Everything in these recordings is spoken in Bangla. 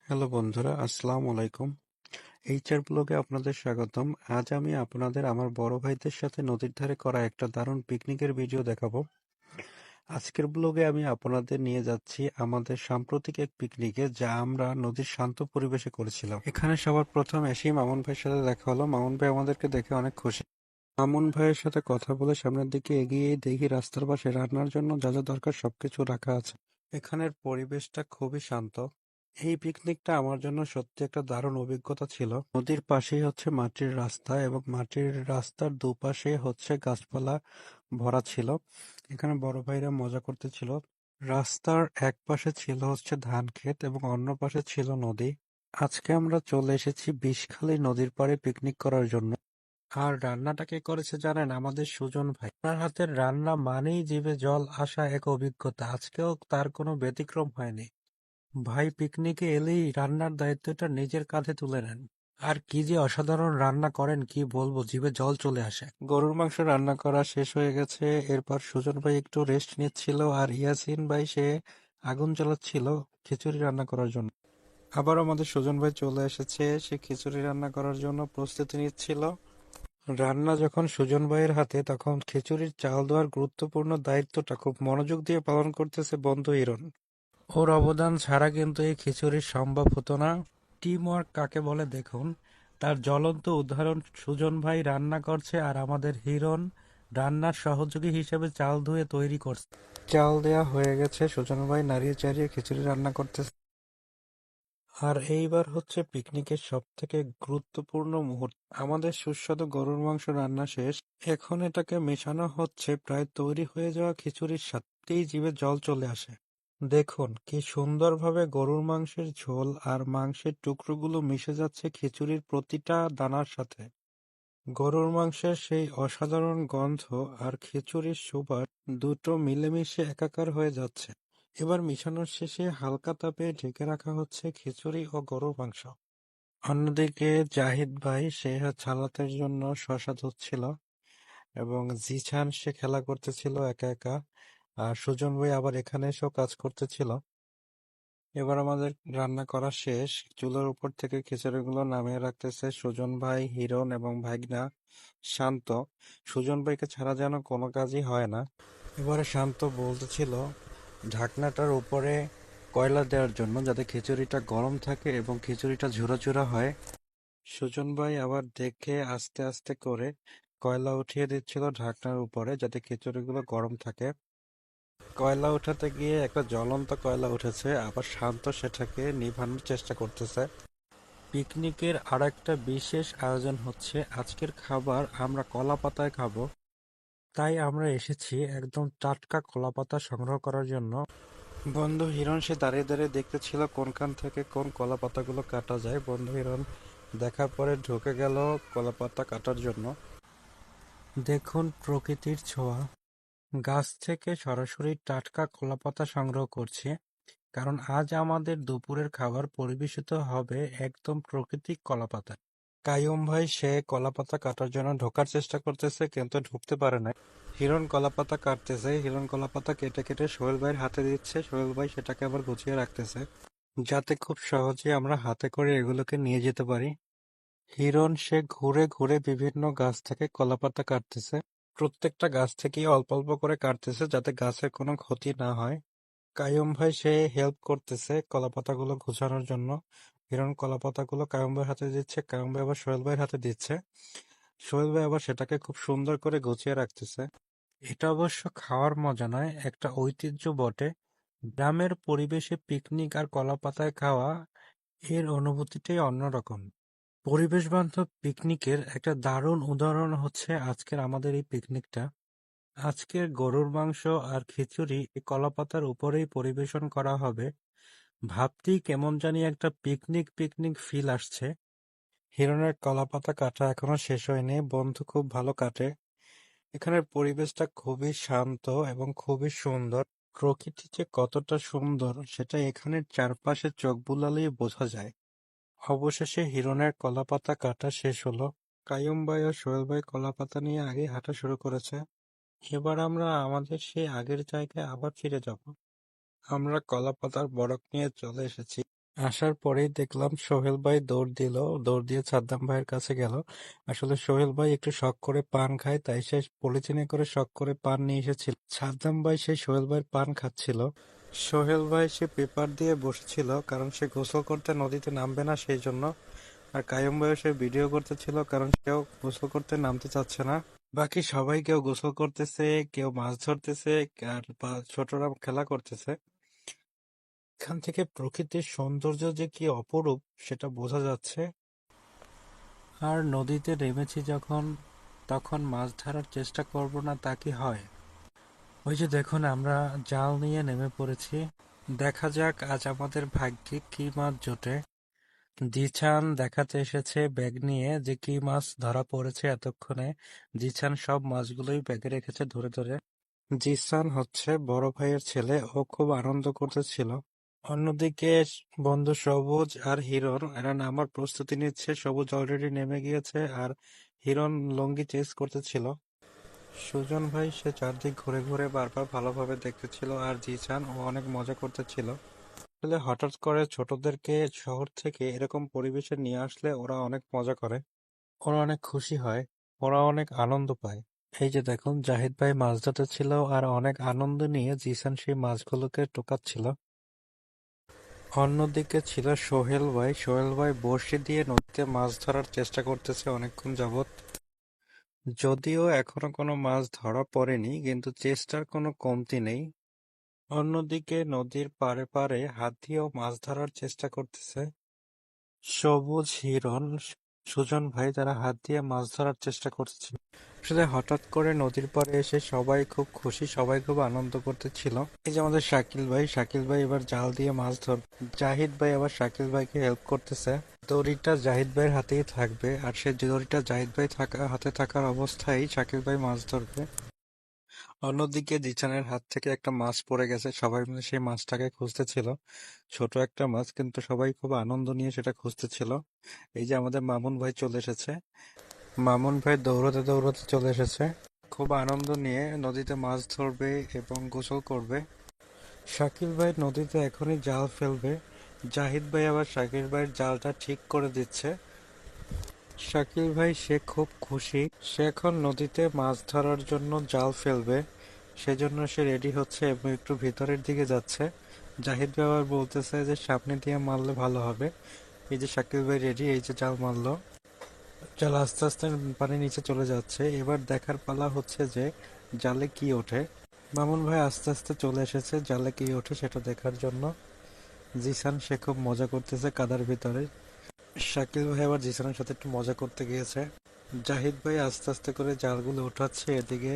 হ্যালো বন্ধুরা, আসসালামু আলাইকুম। এইচআর ব্লগে আপনাদের স্বাগতম। আজ আমি আপনাদের আমার বড় ভাইদের সাথে নদীর ধারে করা একটা দারুণ পিকনিকের ভিডিও দেখাবো। আজকের ব্লগে আমি আপনাদের নিয়ে যাচ্ছি আমাদের সাম্প্রতিক এক পিকনিকে, যা আমরা নদীর শান্ত পরিবেশে করেছিলাম। এখানে সবার প্রথম এসেই মামুন ভাইয়ের সাথে দেখা হলো। মামুন ভাই আমাদেরকে দেখে অনেক খুশি। মামুন ভাইয়ের সাথে কথা বলে সামনের দিকে এগিয়ে দেখি রাস্তার পাশে রান্নার জন্য যা যা দরকার সবকিছু রাখা আছে। এখানের পরিবেশটা খুবই শান্ত। এই পিকনিকটা আমার জন্য সত্যি একটা দারুণ অভিজ্ঞতা ছিল। নদীর পাশেই হচ্ছে মাটির রাস্তা এবং মাটির রাস্তার দুপাশে হচ্ছে গাছপালা ভরা ছিল। এখানে বড় ভাইরা মজা করতেছিল। রাস্তার এক পাশে ছিল হচ্ছে ধান ক্ষেত এবং অন্য পাশে ছিল নদী। আজকে আমরা চলে এসেছি বিষখালী নদীর পাড়ে পিকনিক করার জন্য। আর রান্নাটা কে করেছে জানেন? আমাদের সুজন ভাই। ওনার হাতের রান্না মানেই জিভে জল আসা এক অভিজ্ঞতা। আজকেও তার কোনো ব্যতিক্রম হয়নি। ভাই পিকনিকে এলেই রান্নার দায়িত্বটা নিজের কাঁধে তুলে নেন। আর কি যে অসাধারণ রান্না করেন, কি বলবো, জিভে জল চলে আসে। গরুর মাংস রান্না করা শেষ হয়ে গেছে। এরপর সুজন ভাই একটু রেস্ট নিচ্ছিল আর ইয়াসিন ভাই সে আগুন জ্বালাচ্ছিল খিচুড়ি রান্না করার জন্য। আবার আমাদের সুজন ভাই চলে এসেছে, সে খিচুড়ি রান্না করার জন্য প্রস্তুতি নিচ্ছিল। রান্না যখন সুজন ভাইয়ের হাতে, তখন খিচুড়ির চাল দেওয়ার গুরুত্বপূর্ণ দায়িত্বটা খুব মনোযোগ দিয়ে পালন করতেছে বন্ধু হিরণ। ওর অবদান ছাড়া কিন্তু এই খিচুড়ি সম্ভব হতো না। টিম ওয়ার্ক কাকে বলে দেখুন। তার জ্বলন্ত উদাহরণ সুজন ভাই রান্না করছে আর আমাদের হিরণ রান্নার সহযোগী হিসেবে চাল ধুয়ে তৈরি করছে। চাল দেয়া হয়ে গেছে, সুজন ভাই নাড়িয়ে চাড়িয়ে খিচুড়ি রান্না করতেছে। আর এইবার হচ্ছে পিকনিকের সবথেকে গুরুত্বপূর্ণ মুহূর্ত। আমাদের সুস্বাদু গরুর মাংস রান্না শেষ। এখন এটাকে মেশানো হচ্ছে প্রায় তৈরি হয়ে যাওয়া খিচুড়ির সাথেই জিভে জল চলে আসে। দেখুন কি সুন্দরভাবে গরুর মাংসের ঝোল আর মাংসের টুকরোগুলো মিশে যাচ্ছে খিচুড়ির প্রতিটা দানার সাথে। গরুর মাংসের সেই অসাধারণ গন্ধ আর খিচুড়ির সুবাস দুটো মিলেমিশে একাকার হয়ে যাচ্ছে। এবার মিশানোর শেষে হালকা তাপে ঢেকে রাখা হচ্ছে খিচুড়ি ও গরুর মাংস। অন্যদিকে জাহিদ ভাই সে সালাতের জন্য শশা ধুচ্ছিল এবং জিছান সে খেলা করতেছিল একা একা। আর সুজন ভাই আবার এখানে এসেও কাজ করতেছিল। এবার আমাদের রান্না করা শেষ। চুলার উপর থেকে খিচুড়িগুলো নামিয়ে রাখতেছে সুজন ভাই, হিরণ এবং ভাগনা শান্ত। সুজন ভাইকে ছাড়া যেন কোনো কাজই হয় না। এবারে শান্ত বলতেছিল ঢাকনাটার উপরে কয়লা দেওয়ার জন্য, যাতে খিচুড়িটা গরম থাকে এবং খিচুড়িটা ঝুরা ঝুরা হয়। সুজন ভাই আবার দেখে আস্তে আস্তে করে কয়লা উঠিয়ে দিচ্ছিল ঢাকনার উপরে, যাতে খিচুড়িগুলো গরম থাকে। কয়লা উঠাতে গিয়ে একটা জ্বলন্ত কয়লা উঠেছে, আবার শান্ত সেটাকে নিভানোর চেষ্টা করতেছে। পিকনিকের আরেকটা বিশেষ আয়োজন হচ্ছে, আজকের খাবার আমরা কলা পাতায় খাবো। তাই আমরা এসেছি একদম টাটকা কলা পাতা সংগ্রহ করার জন্য। বন্ধু হিরণ সে দাঁড়িয়ে দাঁড়িয়ে দেখতেছিল কোনখান থেকে কোন কলা পাতাগুলো কাটা যায়। বন্ধু হিরণ দেখার পরে ঢুকে গেল কলা পাতা কাটার জন্য। দেখুন প্রকৃতির ছোঁয়া। গাছ থেকে সরাসরি টাটকা কলাপাতা সংগ্রহ করছি, কারণ আজ আমাদের দুপুরের খাবার পরিবেশিত হবে একদম প্রাকৃতিক কলাপাতা। কাইয়ুম ভাই সে কলাপাতা কাটার জন্য ঢোকার চেষ্টা করতেছে, কিন্তু ঢুকতে পারে না। হিরণ কলাপাতা কাটতেছে, হিরণ কলাপাতা কেটে কেটে সোহেল ভাইয়ের হাতে দিচ্ছে। সোহেল ভাই সেটাকে আবার গুছিয়ে রাখতেছে, যাতে খুব সহজে আমরা হাতে করে এগুলোকে নিয়ে যেতে পারি। হিরণ সে ঘুরে ঘুরে বিভিন্ন গাছ থেকে কলাপাতা কাটতেছে। প্রত্যেকটা গাছ থেকেই অল্প অল্প করে কাটতেছে, যাতে গাছের কোনো ক্ষতি না হয়। কাইয়ুম ভাই সে হেল্প করতেছে কলাপাতাগুলো গুছানোর জন্য। হিরণ কলাপাতাগুলো কাইয়ুম ভাইয়ের হাতে দিচ্ছে, কাইয়ুম ভাই আবার সোহেল ভাইয়ের হাতে দিচ্ছে। সোহেল ভাই আবার সেটাকে খুব সুন্দর করে গুছিয়ে রাখতেছে। এটা অবশ্য খাওয়ার মজা নয়, একটা ঐতিহ্য বটে। গ্রামের পরিবেশে পিকনিক আর কলাপাতায় খাওয়া, এর অনুভূতিটাই অন্যরকম। পরিবেশ বান্ধব পিকনিকের একটা দারুণ উদাহরণ হচ্ছে আজকের আমাদের এই পিকনিকটা। আজকের গরুর মাংস আর খিচুড়ি এই কলাপাতার উপরেই পরিবেশন করা হবে। ভাবতেই কেমন জানি একটা পিকনিক পিকনিক ফিল আসছে। হিরণের কলাপাতা কাটা এখনো শেষ হয়নি, বন্ধু খুব ভালো কাটে। এখানের পরিবেশটা খুবই শান্ত এবং খুবই সুন্দর। প্রকৃতি যে কতটা সুন্দর সেটা এখানের চারপাশে চোখ বুলালেই বোঝা যায়। অবশেষে হিরণের কলাপাতা কাটা শেষ হলো। কাইয়ুম ভাই ও সোহেল ভাই কলাপাতা নিয়ে আগে হাঁটা শুরু করেছে। এবার আমরা আমাদের সেই আগের জায়গায় আবার ফিরে যাব। আমরা কলাপাতার বরফ নিয়ে চলে এসেছি। আসার পরেই দেখলাম সোহেল ভাই দৌড় দিয়ে সাদ্দাম ভাইয়ের কাছে গেল। আসলে সোহেল ভাই একটু শখ করে পান খায়, তাই সে পলিথিনে করে শখ করে পান নিয়ে এসেছিল। সাদ্দাম ভাই সেই সোহেল ভাইয়ের পান খাচ্ছিল। সোহেল ভাই সে পেপার দিয়ে বসেছিল, কারণ সে গোসল করতে নদীতে নামবে না সেই জন্য। আর কায়ুম ভাইও সে ভিডিও করতেছিল, কারণ সেও গোসল করতে নামতে চাচ্ছে না। বাকি সবাই কেউ গোসল করতেছে, কেউ মাছ ধরতেছে, আর ছোটরা খেলা করতেছে। এখান থেকে প্রকৃতির সৌন্দর্য যে কি অপরূপ সেটা বোঝা যাচ্ছে। আর নদীতে নেমেছি যখন, তখন মাছ ধরার চেষ্টা করব না তা কি হয়? ওই যে দেখুন, আমরা জাল নিয়ে নেমে পড়েছি। দেখা যাক আজ আমাদের ভাগ্যে কি মাছ জোটে। জিছান দেখাতে এসেছে ব্যাগ নিয়ে যে কি মাছ ধরা পড়েছে এতক্ষণে। জিছান সব মাছগুলোই ব্যাগে রেখেছে ধরে ধরে। জিসান হচ্ছে বড় ভাইয়ের ছেলে, ও খুব আনন্দ করতেছিল। অন্যদিকে বন্ধু সবুজ আর হিরণ এরা নামার প্রস্তুতি নিচ্ছে। সবুজ অলরেডি নেমে গিয়েছে, আর হিরণ লুঙ্গি চেঞ্জ করতেছিল। সুজন ভাই সে চারদিক ঘুরে ঘুরে বারবার ভালোভাবে দেখতেছিল, আর জিসান ও অনেক মজা করতেছিল। আসলে হঠাৎ করে ছোটদেরকে শহর থেকে এরকম পরিবেশে নিয়ে আসলে ওরা অনেক মজা করে, ওরা অনেক খুশি হয়, ওরা অনেক আনন্দ পায়। এই যে দেখুন, জাহিদ ভাই মাছ ধরতেছিল আর অনেক আনন্দ নিয়ে জিসান সেই মাছগুলোকে টোকাচ্ছিল। অন্যদিকে ছিল সোহেল ভাই বড়শি দিয়ে নদীতে মাছ ধরার চেষ্টা করতেছে অনেকক্ষণ যাবৎ। যদিও এখনো কোনো মাছ ধরা পড়েনি, কিন্তু চেষ্টার কোনো কমতি নেই। অন্যদিকে নদীর পাড়ে পাড়ে হাত দিয়েও মাছ ধরার চেষ্টা করতেছে সবুজ, হিরণ, সুজন ভাই, তারা হাত দিয়ে মাছ ধরার চেষ্টা করছে। আসলে হঠাৎ করে নদীর পাড়ে এসে সবাই খুব খুশি, সবাই খুব আনন্দ করতেছিল। এই যে আমাদের শাকিল ভাই এবার জাল দিয়ে মাছ ধর। জাহিদ ভাই আবার শাকিল ভাইকে হেল্প করতেছে। দড়িটা জাহিদ ভাইয়ের হাতেই থাকবে, আর সে দড়িটা জাহিদ ভাই হাতে থাকার অবস্থায় শাকিল ভাই মাছ ধরবে। অন্যদিকে জিসানের হাত থেকে একটা মাছ পড়ে গেছে, সবাই মিলে সেই মাছটাকে খুঁজতেছিল। ছোট একটা মাছ, কিন্তু সবাই খুব আনন্দ নিয়ে সেটা খুঁজতেছিল। এই যে আমাদের মামুন ভাই চলে এসেছে। মামুন ভাই দৌড়াতে দৌড়াতে চলে এসেছে, খুব আনন্দ নিয়ে নদীতে মাছ ধরবে এবং গোসল করবে। শাকিল ভাই নদীতে এখনই জাল ফেলবে। জাহিদ ভাই আবার শাকিল ভাইয়ের জালটা ঠিক করে দিচ্ছে। শাকিল ভাই সে খুব খুশি, সে এখন নদীতে মাছ ধরার জন্য জাল ফেলবে, সেজন্য সে রেডি হচ্ছে এবং একটু ভিতরের দিকে যাচ্ছে। জাহিদ ভাই আবার বলতেছে যে সামনে দিয়ে মারলে ভালো হবে। এই যে শাকিল ভাই রেডি, এই যে জাল মারলো। জাল আস্তে আস্তে পানির নিচে চলে যাচ্ছে। এবার দেখার পালা হচ্ছে যে জালে কি ওঠে। মামুন ভাই আস্তে আস্তে চলে এসেছে জালে কি ওঠে সেটা দেখার জন্য। জিসান সে খুব মজা করতেছে কাদার ভিতরে। শাকিল ভাই আবার জিসানের সাথে একটু মজা করতে গিয়েছে। জাহিদ ভাই আস্তে আস্তে করে জালগুলো ওঠাচ্ছে, এদিকে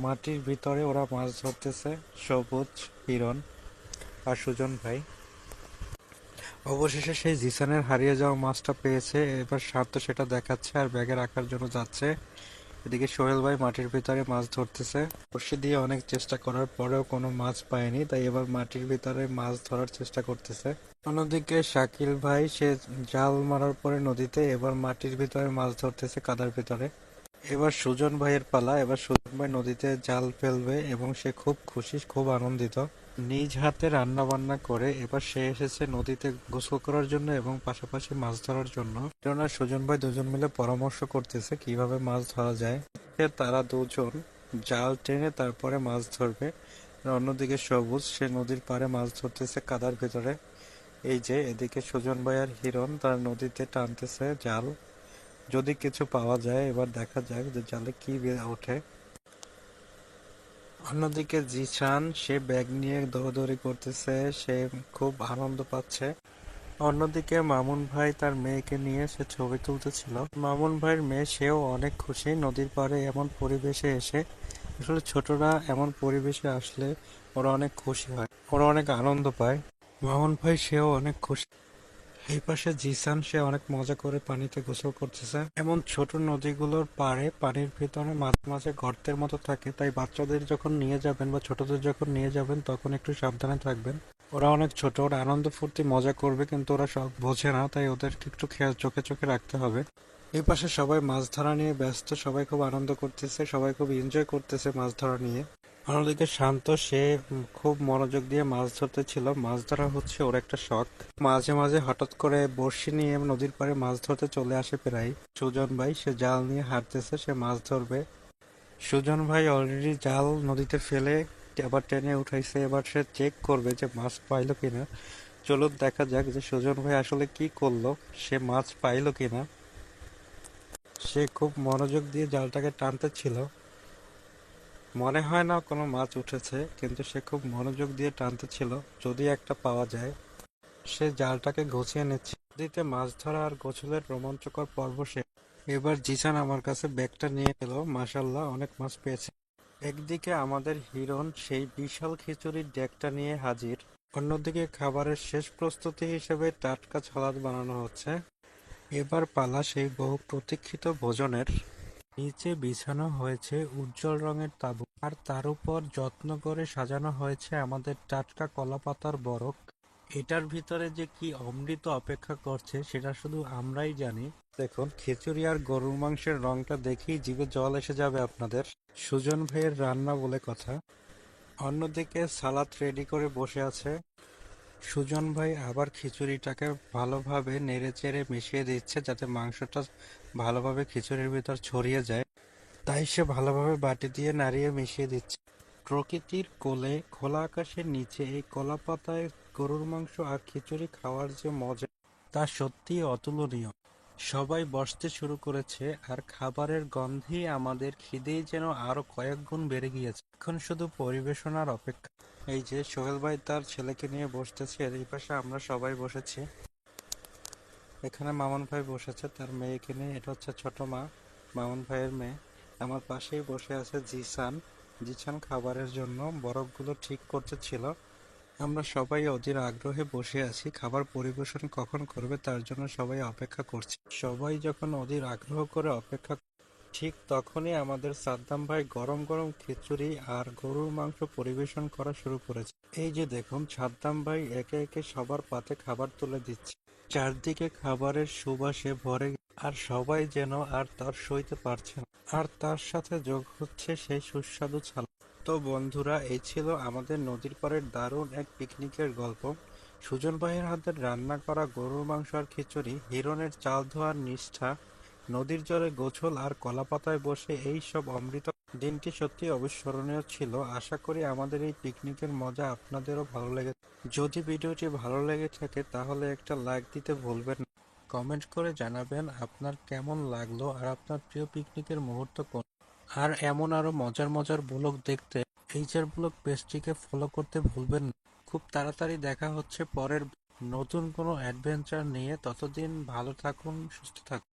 মাটির ভিতরে ওরা মাছ ধরতেছে সবুজ, হিরণ আর সুজন ভাই। অবশেষে সেই জিসানের হারিয়ে যাওয়া মাছটা পেয়েছে, এবার শান্ত সেটা দেখাচ্ছে আর ব্যাগে রাখার জন্য যাচ্ছে। এদিকে সোহেল ভাই মাটির ভিতরে মাছ ধরতেছে। বড়শি দিয়ে অনেক চেষ্টা করার পরেও কোনো মাছ পায়নি, তাই এবার মাটির ভিতরে মাছ ধরার চেষ্টা করতেছে। অন্যদিকে শাকিল ভাই সে জাল মারার পরে নদীতে এবার মাটির ভিতরে মাছ ধরতেছে কাদার ভিতরে। এবার সুজন ভাইয়ের পালা। এবার সুজন ভাই নদীতে জাল ফেলবে এবং সে খুব খুশি, খুব আনন্দিত। নিজ হাতে রান্না বান্না করে এবার সে এসেছে নদীতে গোসল করার জন্য এবং পাশাপাশি মাছ ধরার জন্য। কেননা সুজন ভাই দুজন মিলে পরামর্শ করতেছে কিভাবে মাছ ধরা যায়। তারা দুজন জাল টেনে তারপরে মাছ ধরবে। আর অন্যদিকে সবুজ সে নদীর পাড়ে মাছ ধরতেছে কাদার ভিতরে। এই যে এদিকে সুজন ভাই আর হিরণ তার নদীতে টানতেছে জাল, যদি কিছু পাওয়া যায়। এবার দেখা যাক যে জালে কি ওঠে। অন্যদিকে জিসান সে ব্যাগ নিয়ে দৌড়াদৌড়ি করতেছে, সে খুব আনন্দ পাচ্ছে। অন্যদিকে মামুন ভাই তার মেয়েকে নিয়ে সে ছবি তুলতেছিল। মামুন ভাইয়ের মেয়ে সেও অনেক খুশি নদীর পাড়ে এমন পরিবেশে এসে। আসলে ছোটরা এমন পরিবেশে আসলে ওরা অনেক খুশি হয়, ওরা অনেক আনন্দ পায়। মামুন ভাই সেও অনেক খুশি। এই পাশে জিসান সে অনেক মজা করে পানিতে গোসল করতেছে। এমন ছোট নদীগুলোর পাড়ে পানির ভিতরে মাঝে মাঝে গর্তের মতো থাকে, তাই বাচ্চাদের যখন নিয়ে যাবেন বা ছোটদের যখন নিয়ে যাবেন তখন একটু সাবধানে থাকবেন। ওরা অনেক ছোট, ওরা আনন্দ ফুর্তি মজা করবে, কিন্তু ওরা সব বোঝে না, তাই ওদেরকে একটু খেয়াল চোখে চোখে রাখতে হবে। এই পাশে সবাই মাছ ধরা নিয়ে ব্যস্ত, সবাই খুব আনন্দ করতেছে, সবাই খুব এনজয় করতেছে মাছ ধরা নিয়ে। অন্যদিকে শান্ত সে খুব মনোযোগ দিয়ে মাছ ধরতে ছিল। মাছ ধরা হচ্ছে ওর একটা শখ। মাঝে মাঝে হঠাৎ করে বড়শি নিয়ে নদীর পাড়ে মাছ ধরতে চলে আসে প্রায়। সুজন ভাই সে জাল নিয়ে হাঁটতেছে, সে মাছ ধরবে। সুজন ভাই অলরেডি জাল নদীতে ফেলে আবার টেনে উঠাইছে, এবার সে চেক করবে যে মাছ পাইলো কিনা। চলুন দেখা যাক যে সুজন ভাই আসলে কি করলো, সে মাছ পাইলো কিনা। সে খুব মনোযোগ দিয়ে জালটাকে টানতে ছিল, মনে হয় না কোনো মাছ উঠেছে, কিন্তু সে খুব মনোযোগ দিয়ে টানতে ছিল যদি একটা পাওয়া যায়। সে জালটাকে গুছিয়ে নিচ্ছে। নদীতে মাছ ধরা আর গোসলের রোমাঞ্চকর পর্ব শেষ। এবার জিসান আমার কাছে ব্যাগটা নিয়ে এলো, মাশাল্লাহ অনেক মাছ পেয়েছে। একদিকে আমাদের হিরণ সেই বিশাল খিচুড়ির ডেকটা নিয়ে হাজির, অন্যদিকে খাবারের শেষ প্রস্তুতি হিসেবে টাটকা সালাদ বানানো হচ্ছে। এবার পালা সেই বহু প্রতীক্ষিত ভোজনের। নিচে বিছানো হয়েছে উজ্জ্বল রঙের তাঁবু, আর তার উপর যত্ন করে সাজানো হয়েছে আমাদের টাটকা কলাপাতার বরক। এটার ভিতরে যে কি অমৃত অপেক্ষা করছে সেটা শুধু আমরাই জানি। দেখুন খিচুড়ি আর গরুর মাংসের রংটা দেখেই জিভে জল এসে যাবে আপনাদের। সুজন ভাইয়ের রান্না বলে কথা। অন্যদিকে সালাদ রেডি করে বসে আছে সুজন ভাই, আবার খিচুড়িটাকে ভালোভাবে নেড়েচেড়ে মিশিয়ে দিচ্ছে যাতে মাংসটা ভালোভাবে খিচুড়ির ভিতর ছড়িয়ে যায়। তাই সে ভালোভাবে বাটি দিয়ে নাড়িয়ে মিশিয়ে দিচ্ছে। প্রকৃতির কোলে খোলা আকাশের নিচে এই কলাপাতায় গরুর মাংস আর খিচুড়ি খাওয়ার যে মজা, তা সত্যিই অতুলনীয়। সবাই বসতে শুরু করেছে আর খাবারের গন্ধেই আমাদের খিদেই যেন আরো কয়েক গুণ বেড়ে গিয়েছে। এখন শুধু পরিবেশনার অপেক্ষা। এই যে সোহেল ভাই তার ছেলেকে নিয়ে বসতেছে, এর এই পাশে আমরা সবাই বসেছি। এখানে মামুন ভাই বসেছে তার মেয়েকে নিয়ে, এটা হচ্ছে ছোট মা, মামুন ভাইয়ের মেয়ে। আমার পাশেই বসে আছে জিসান। জিসান খাবারের জন্য বরফগুলো ঠিক করতেছিল। আমরা সবাই অধীর আগ্রহে বসে আছি, খাবার পরিবেশন কখন করবে তার জন্য সবাই অপেক্ষা করছি। সবাই যখন অধীর আগ্রহ করে অপেক্ষা, ঠিক তখনই আমাদের সাদ্দাম ভাই গরম গরম খিচুড়ি আর গরুর মাংস পরিবেশন করা শুরু করেছে। এই যে দেখুন সাদ্দাম ভাই একে একে সবার পাতে খাবার তুলে দিচ্ছে। চারদিকে খাবারের সুবাসে ভরে আর সবাই যেন আর তার সইতে পারছে না। আর তার সাথে যোগ হচ্ছে সেই সুস্বাদু ছাল। তো বন্ধুরা, এই ছিল আমাদের নদীর পাড়ের দারুণ এক পিকনিকের গল্প। সুজন ভাইয়ের হাতের রান্না করা গরুর মাংস আর খিচুড়ি, হিরণের চাল ধোয়ার নিষ্ঠা, নদীর জলে গোসল আর কলাপাতায় বসে এই সব অমৃত। দিনটি সত্যি অবিস্মরণীয় ছিল। আশা করি আমাদের এই পিকনিকের মজা আপনাদেরও ভালো লেগেছে। যদি ভিডিওটি ভালো লেগে থাকে তাহলে একটা লাইক দিতে ভুলবেন না। কমেন্ট করে জানাবেন আপনার কেমন লাগলো আর আপনার প্রিয় পিকনিকের মুহূর্ত কোন। আর এমন আরো মজার মজার ব্লগ দেখতে এইচআর ব্লগ পেজটিকে ফলো করতে ভুলবেন না। খুব তাড়াতাড়ি দেখা হচ্ছে পরের নতুন কোনো অ্যাডভেঞ্চার নিয়ে। ততদিন ভালো থাকুন, সুস্থ থাকুন।